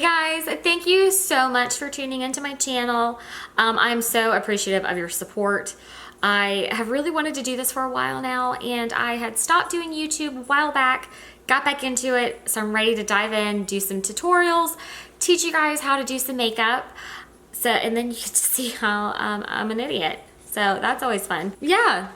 Hey guys, thank you so much for tuning into my channel. I'm so appreciative of your support. I have really wanted to do this for a while now, and I had stopped doing YouTube a while back, got back into it, so I'm ready to dive in, do some tutorials, teach you guys how to do some makeup, and then you get to see how I'm an idiot. So that's always fun. Yeah,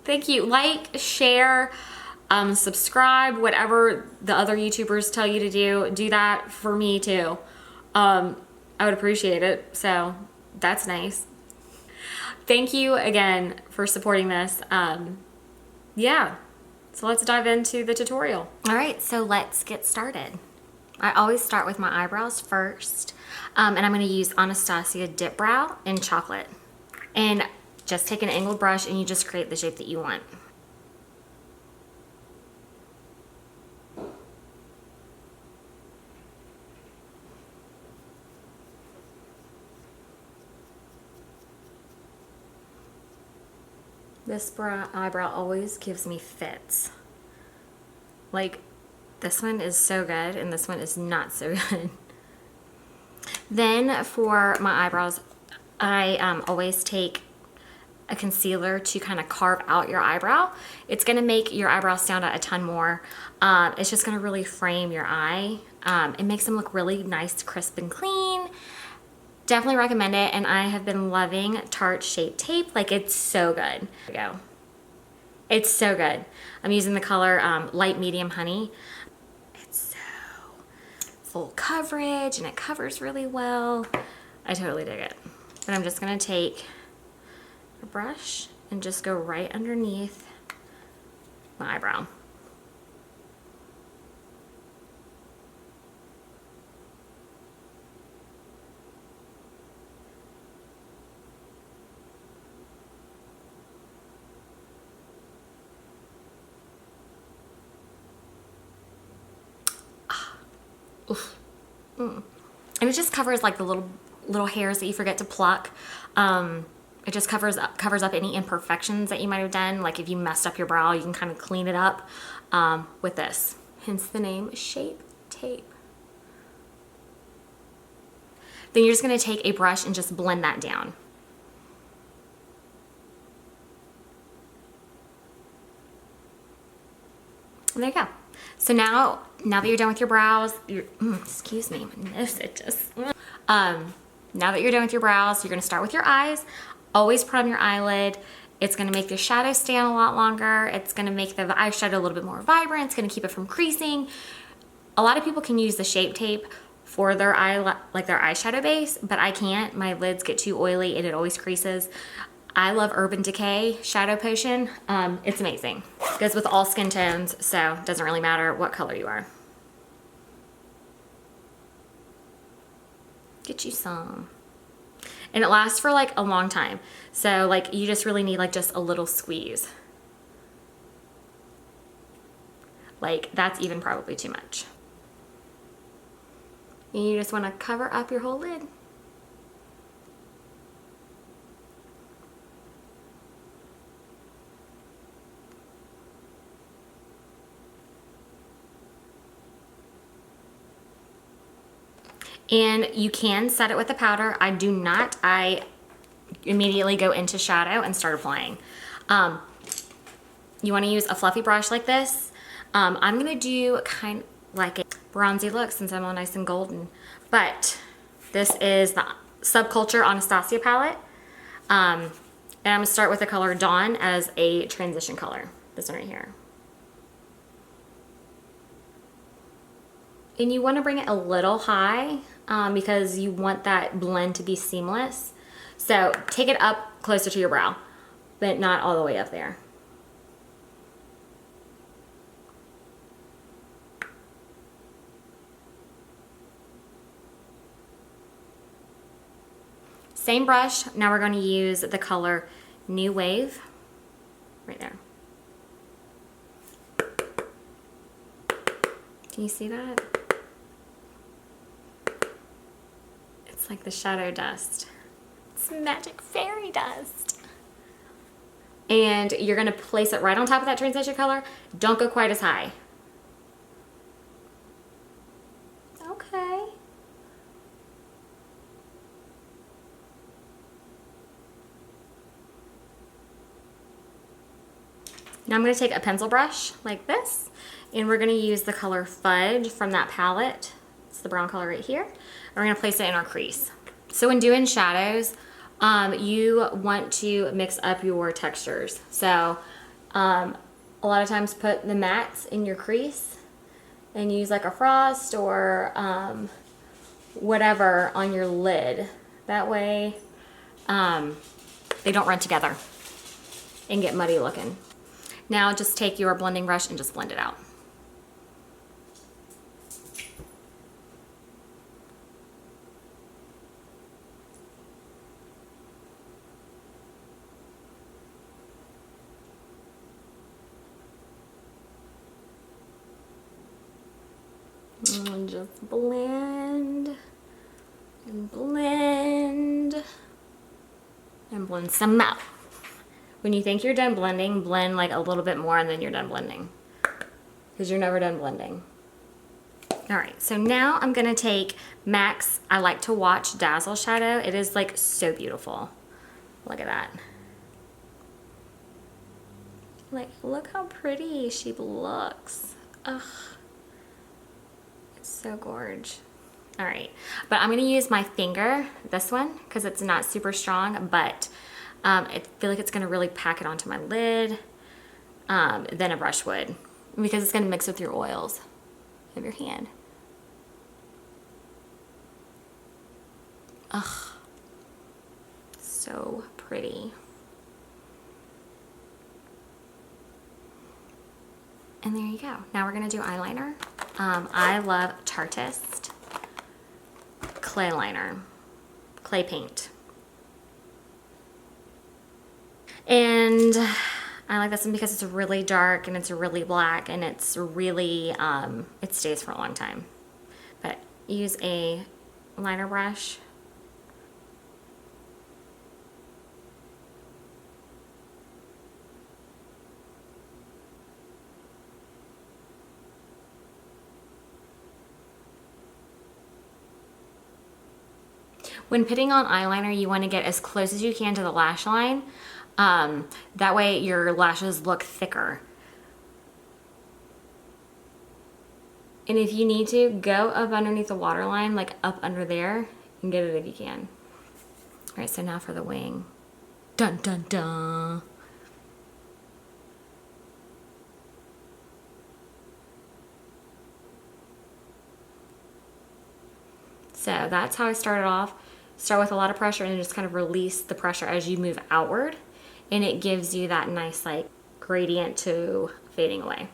thank you. Like, share, subscribe, whatever the other YouTubers tell you to do that for me too. I would appreciate it, so that's nice. Thank you again for supporting this. Yeah, so let's dive into the tutorial. All right, so let's get started. I always start with my eyebrows first, and I'm gonna use Anastasia Dip Brow in chocolate. And just take an angled brush and you just create the shape that you want. This eyebrow always gives me fits. Like, this one is so good and this one is not so good. Then for my eyebrows, I always take a concealer to kind of carve out your eyebrow. It's gonna make your eyebrows stand out a ton more. It's just gonna really frame your eye. It makes them look really nice, crisp, and clean. Definitely recommend it, and I have been loving Tarte Shape Tape. Like, it's so good. There we go. It's so good. I'm using the color Light Medium Honey. It's so full coverage, and it covers really well. I totally dig it. But I'm just gonna take a brush and just go right underneath my eyebrow. Oof. And it just covers like the little hairs that you forget to pluck. It just covers up any imperfections that you might have done. Like if you messed up your brow, you can kind of clean it up with this. Hence the name Shape Tape. Then you're just gonna take a brush and just blend that down. And there you go. So now that you're done with your brows, excuse me, my nose, it just, now that you're done with your brows, you're gonna start with your eyes. Always put on your eyelid. It's gonna make the shadow stand a lot longer. It's gonna make the eyeshadow a little bit more vibrant. It's gonna keep it from creasing. A lot of people can use the Shape Tape for their eyeshadow base, but I can't. My lids get too oily and it always creases. I love Urban Decay Shadow Potion. It's amazing. Goes with all skin tones, so it doesn't really matter what color you are. Get you some. And it lasts for like a long time. So like you just really need like just a little squeeze. Like that's even probably too much. And you just want to cover up your whole lid. And you can set it with a powder. I do not. I immediately go into shadow and start applying. You want to use a fluffy brush like this. I'm going to do kind of like a bronzy look since I'm all nice and golden. But this is the Subculture Anastasia palette. And I'm going to start with the color Dawn as a transition color. This one right here. And you want to bring it a little high because you want that blend to be seamless. So take it up closer to your brow, but not all the way up there. Same brush. Now we're going to use the color New Wave right there. Can you see that? It's like the shadow dust. It's magic fairy dust. And you're gonna place it right on top of that transition color. Don't go quite as high. Okay. Now I'm gonna take a pencil brush like this, and we're gonna use the color Fudge from that palette. It's the brown color right here. And we're gonna place it in our crease. So when doing shadows, you want to mix up your textures. So a lot of times put the mattes in your crease and use like a frost or whatever on your lid. That way they don't run together and get muddy looking. Now just take your blending brush and just blend it out. And just blend and blend and blend some out. When you think you're done blending, blend like a little bit more and then you're done blending, because you're never done blending. All right, so now I'm gonna take MAC's I Like to Watch Dazzle Shadow. It is like so beautiful. Look at that. Like, look how pretty she looks. Ugh. So gorge. All right, but I'm gonna use my finger, this one, because it's not super strong, but I feel like it's gonna really pack it onto my lid than a brush would, because it's gonna mix with your oils of your hand. Ugh, so pretty. And there you go. Now we're gonna do eyeliner. I love Tartist clay liner, clay paint. And I like this one because it's really dark and it's really black and it's really, it stays for a long time. But use a liner brush. When putting on eyeliner, you want to get as close as you can to the lash line. That way your lashes look thicker. And if you need to, go up underneath the waterline, like up under there, and get it if you can. All right, so now for the wing. Dun, dun, dun. So that's how I started off. Start with a lot of pressure and then just kind of release the pressure as you move outward. And it gives you that nice like gradient to fading away.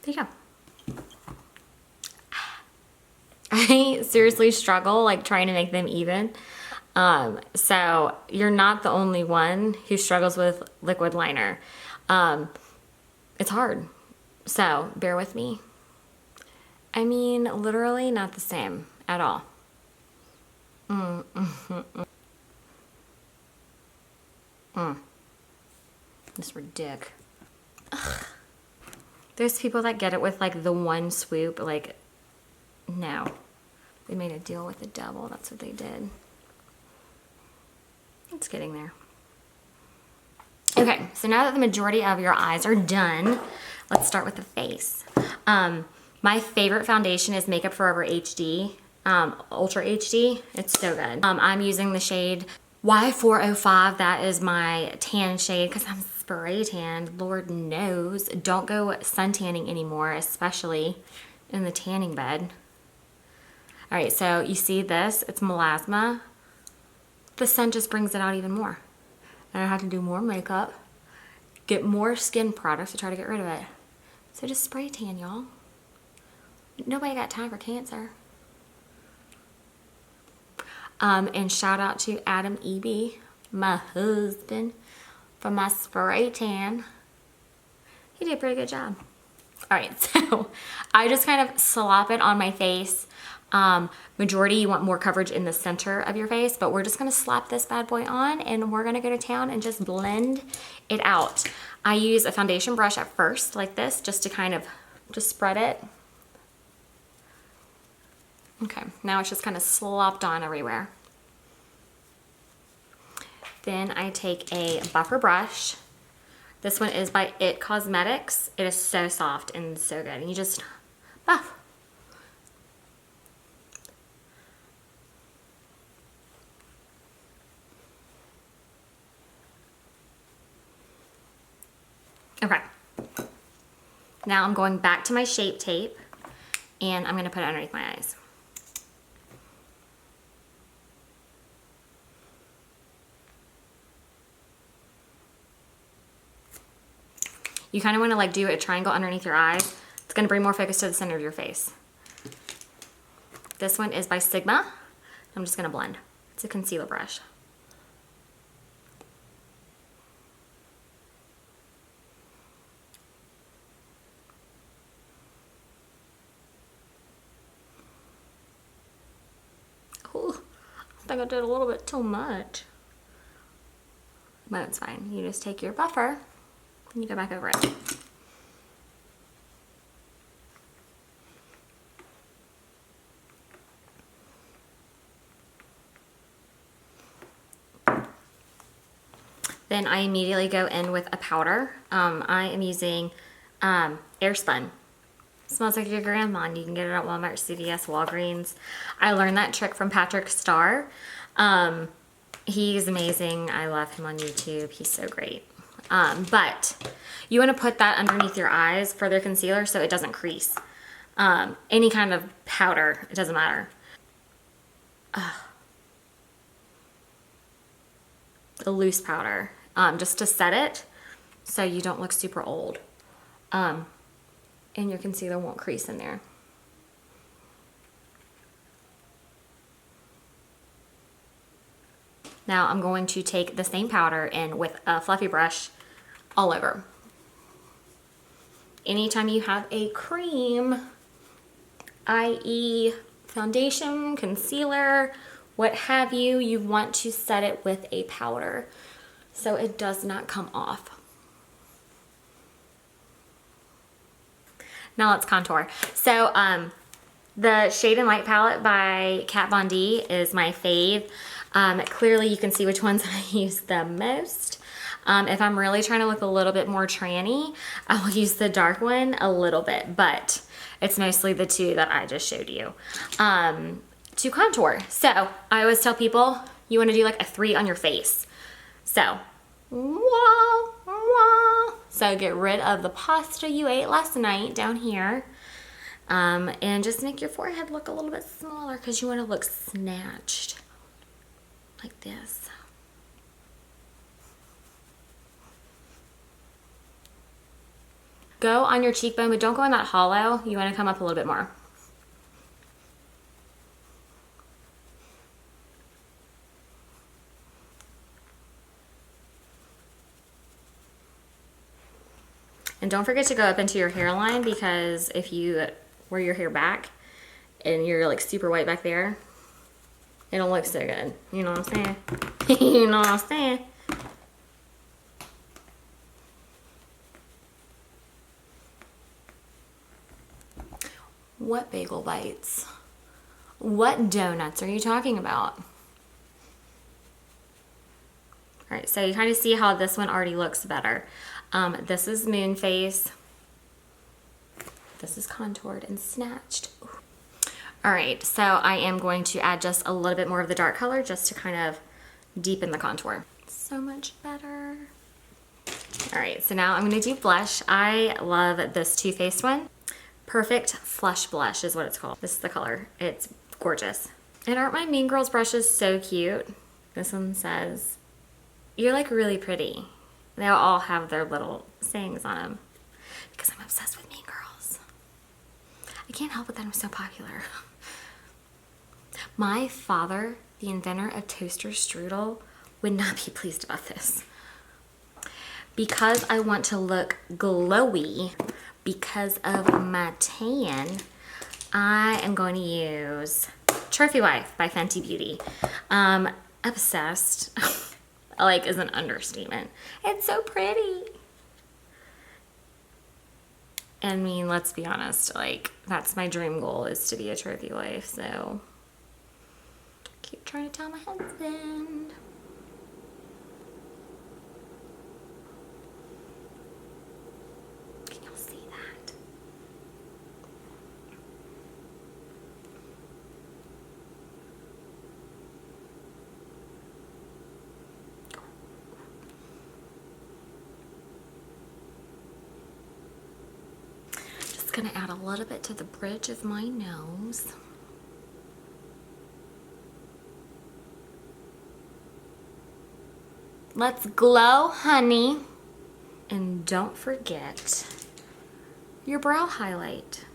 There you go. I seriously struggle like trying to make them even. So you're not the only one who struggles with liquid liner. It's hard, so bear with me. I mean, literally not the same at all. This ridiculous. Ugh. There's people that get it with like the one swoop, like, no. They made a deal with the devil, that's what they did. It's getting there. Okay, so now that the majority of your eyes are done, let's start with the face. My favorite foundation is Makeup Forever HD, Ultra HD. It's so good. I'm using the shade Y405. That is my tan shade because I'm spray tanned. Lord knows. Don't go sun tanning anymore, especially in the tanning bed. All right, so you see this? It's melasma. The sun just brings it out even more. And I have to do more makeup, get more skin products to try to get rid of it. So just spray tan, y'all. Nobody got time for cancer. And shout out to Adam EB, my husband, for my spray tan. He did a pretty good job. All right, so I just kind of slop it on my face. Majority, you want more coverage in the center of your face, but we're just gonna slap this bad boy on and we're gonna go to town and just blend it out. I use a foundation brush at first, like this, just to kind of just spread it. Okay, now it's just kind of slopped on everywhere. Then I take a buffer brush. This one is by It Cosmetics. It is so soft and so good. And you just buff. Okay. Now I'm going back to my Shape Tape and I'm gonna put it underneath my eyes. You kind of want to like do a triangle underneath your eyes. It's going to bring more focus to the center of your face. This one is by Sigma. I'm just going to blend. It's a concealer brush. Ooh, I think I did a little bit too much. But it's fine. You just take your buffer and you go back over it. Then I immediately go in with a powder. I am using Airspun. Smells like your grandma, and you can get it at Walmart, CVS, Walgreens. I learned that trick from Patrick Starr. He's amazing. I love him on YouTube. He's so great. But you want to put that underneath your eyes for their concealer so it doesn't crease. Any kind of powder, it doesn't matter. A loose powder, just to set it so you don't look super old. And your concealer won't crease in there. Now I'm going to take the same powder in with a fluffy brush all over. Anytime you have a cream, i.e. foundation, concealer, what have you, you want to set it with a powder so it does not come off. Now let's contour. So the Shade and Light palette by Kat Von D is my fave. Clearly you can see which ones I use the most. If I'm really trying to look a little bit more tranny, I'll use the dark one a little bit, but it's mostly the two that I just showed you to contour. So I always tell people you want to do like a 3 on your face. So, wah, wah. So get rid of the pasta you ate last night down here. And just make your forehead look a little bit smaller because you want to look snatched like this. Go on your cheekbone, but don't go in that hollow. You want to come up a little bit more. And don't forget to go up into your hairline, because if you wear your hair back and you're like super white back there, it don't look so good. You know what I'm saying? You know what I'm saying? What bagel bites? What donuts are you talking about? All right, so you kind of see how this one already looks better. This is moon face. This is contoured and snatched. Ooh. All right, so I am going to add just a little bit more of the dark color just to kind of deepen the contour. So much better. All right, so now I'm gonna do blush. I love this Too Faced one. Perfect Flush Blush is what it's called. This is the color. It's gorgeous. And aren't my Mean Girls brushes so cute? This one says, "You're like really pretty." They all have their little sayings on them because I'm obsessed with Mean Girls. I can't help it that I'm so popular. My father, the inventor of toaster strudel, would not be pleased about this. Because I want to look glowy because of my tan, I am going to use Trophy Wife by Fenty Beauty. Obsessed, like, is an understatement. It's so pretty. I mean, let's be honest, like, that's my dream goal, is to be a trophy wife, so keep trying to tell my husband. Can y'all see that? Just gonna add a little bit to the bridge of my nose. Let's glow, honey. And don't forget your brow highlight.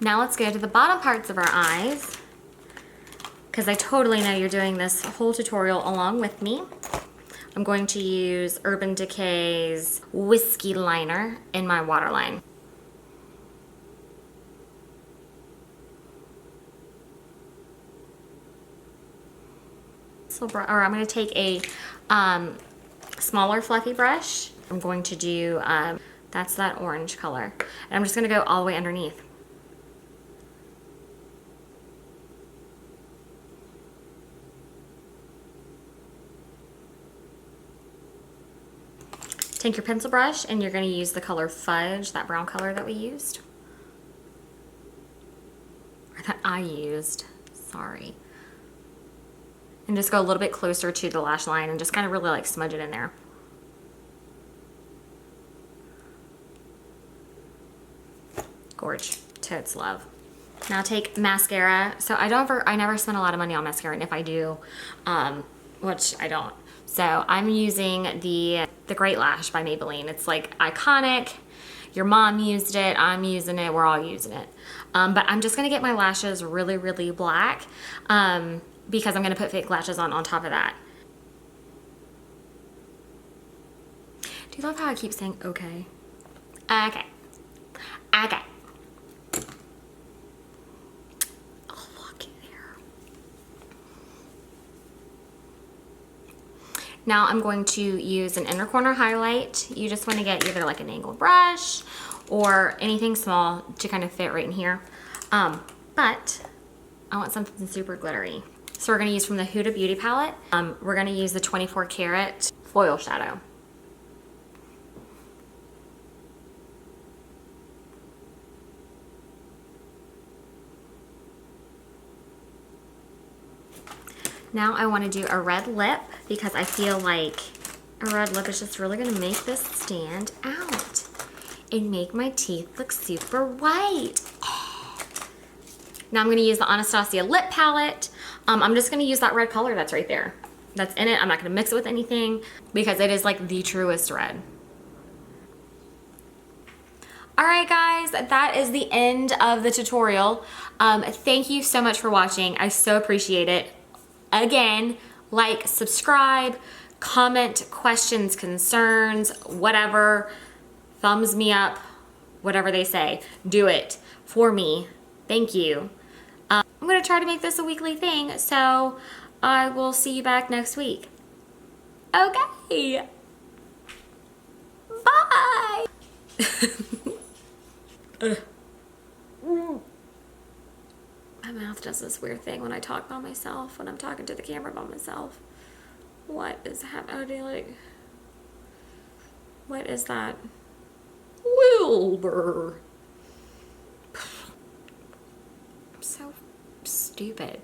Now let's go to the bottom parts of our eyes, because I totally know you're doing this whole tutorial along with me. I'm going to use Urban Decay's Whiskey Liner in my waterline. Or I'm going to take a smaller fluffy brush. I'm going to do, that's that orange color. And I'm just going to go all the way underneath. Take your pencil brush and you're going to use the color Fudge, that brown color that we used. Or that I used, sorry. And just go a little bit closer to the lash line and just kind of really like smudge it in there. Gorge, totes love. Now take mascara. So I never spend a lot of money on mascara, and if I do, which I don't. So I'm using the Great Lash by Maybelline. It's like iconic. Your mom used it, I'm using it, we're all using it. But I'm just gonna get my lashes really, really black. Because I'm gonna put fake lashes on top of that. Do you love how I keep saying okay? Okay. Okay. Oh, look there. Now I'm going to use an inner corner highlight. You just wanna get either like an angled brush or anything small to kind of fit right in here. But I want something super glittery. So we're gonna use from the Huda Beauty palette. We're gonna use the 24 karat foil shadow. Now I wanna do a red lip because I feel like a red lip is just really gonna make this stand out and make my teeth look super white. Now I'm gonna use the Anastasia lip palette. I'm just gonna use that red color that's right there. That's in it. I'm not gonna mix it with anything because it is like the truest red. All right, guys, that is the end of the tutorial. Thank you so much for watching. I so appreciate it. Again, like, subscribe, comment, questions, concerns, whatever, thumbs me up, whatever they say. Do it for me. Thank you. I'm gonna try to make this a weekly thing, so I will see you back next week. Okay. Bye. My mouth does this weird thing when I talk by myself, when I'm talking to the camera by myself. What is happening? Like, what is that? Wilbur. I'm so stupid.